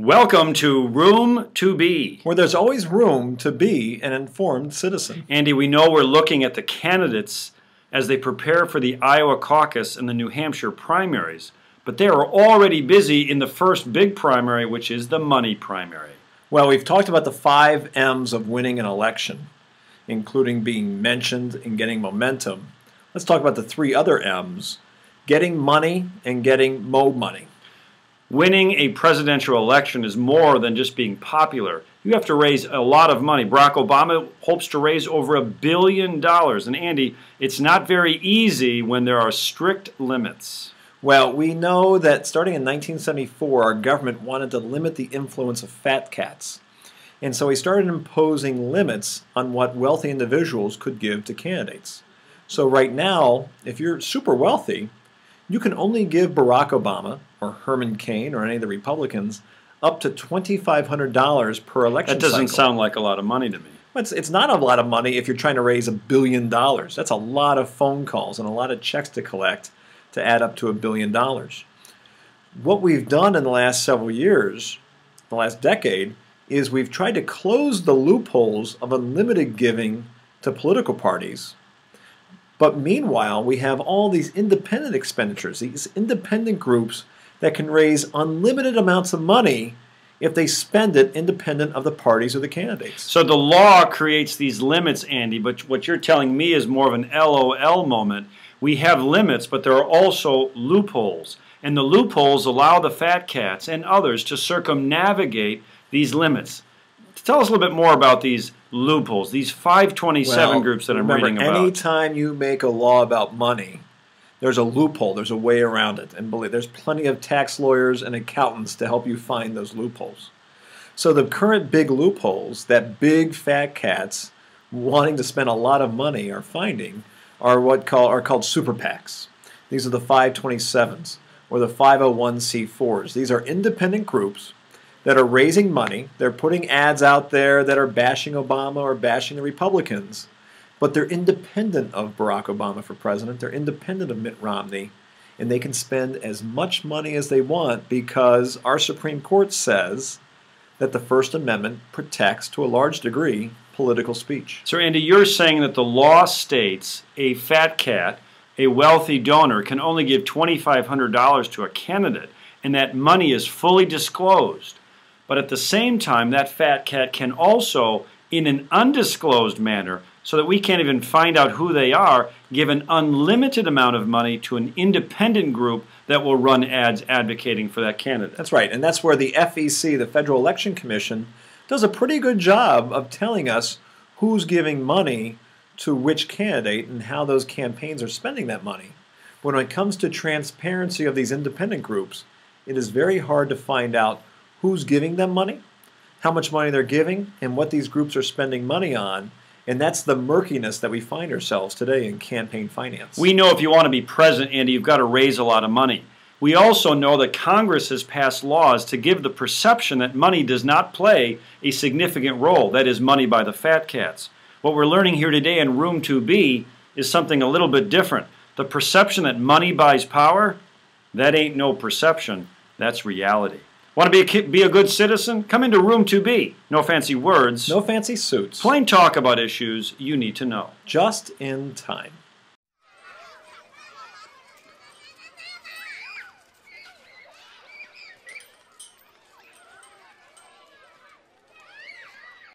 Welcome to Room to Be. Where there's always room to be an informed citizen. Andy, we know we're looking at the candidates as they prepare for the Iowa caucus and the New Hampshire primaries, but they are already busy in the first big primary, which is the money primary. Well, we've talked about the 5 M's of winning an election, including being mentioned and getting momentum. Let's talk about the 3 other M's, getting money and getting mo money. Winning a presidential election is more than just being popular. You have to raise a lot of money. Barack Obama hopes to raise over $1 billion. And Andy, it's not very easy when there are strict limits. Well, we know that starting in 1974, our government wanted to limit the influence of fat cats. And so he started imposing limits on what wealthy individuals could give to candidates. So right now, if you're super wealthy, you can only give Barack Obama or Herman Cain or any of the Republicans up to $2,500 per election cycle. That doesn't cycle. sound like a lot of money to me. It's not a lot of money if you're trying to raise $1 billion. That's a lot of phone calls and a lot of checks to collect to add up to $1 billion. What we've done in the last several years, the last decade, is we've tried to close the loopholes of unlimited giving to political parties. But meanwhile, we have all these independent expenditures, these independent groups that can raise unlimited amounts of money if they spend it independent of the parties or the candidates. So the law creates these limits, Andy, but what you're telling me is more of an LOL moment. We have limits, but there are also loopholes. And the loopholes allow the fat cats and others to circumnavigate these limits. Tell us a little bit more about these loopholes, these 527 groups that I'm reading about. Anytime you make a law about money, there's a loophole, there's a way around it. And believe there's plenty of tax lawyers and accountants to help you find those loopholes. So the current big loopholes that big fat cats wanting to spend a lot of money are finding are called super PACs. These are the 527s or the 501c4s. These are independent groups that are raising money. They're putting ads out there that are bashing Obama or bashing the Republicans, but they're independent of Barack Obama for president. They're independent of Mitt Romney, and they can spend as much money as they want because our Supreme Court says that the First Amendment protects, to a large degree, political speech. So, Andy, you're saying that the law states a fat cat, a wealthy donor, can only give $2,500 to a candidate, and that money is fully disclosed. But at the same time, that fat cat can also, in an undisclosed manner, so that we can't even find out who they are, give an unlimited amount of money to an independent group that will run ads advocating for that candidate. That's right, and that's where the FEC, the Federal Election Commission, does a pretty good job of telling us who's giving money to which candidate and how those campaigns are spending that money. But when it comes to transparency of these independent groups, it is very hard to find out who's giving them money, how much money they're giving, and what these groups are spending money on. And that's the murkiness that we find ourselves today in campaign finance. We know if you want to be president, Andy, you've got to raise a lot of money. We also know that Congress has passed laws to give the perception that money does not play a significant role, that is, money by the fat cats. What we're learning here today in Room 2B is something a little bit different. The perception that money buys power, that ain't no perception, that's reality. Want to be a good citizen? Come into Room 2B. No fancy words. No fancy suits. Plain talk about issues you need to know. Just in time.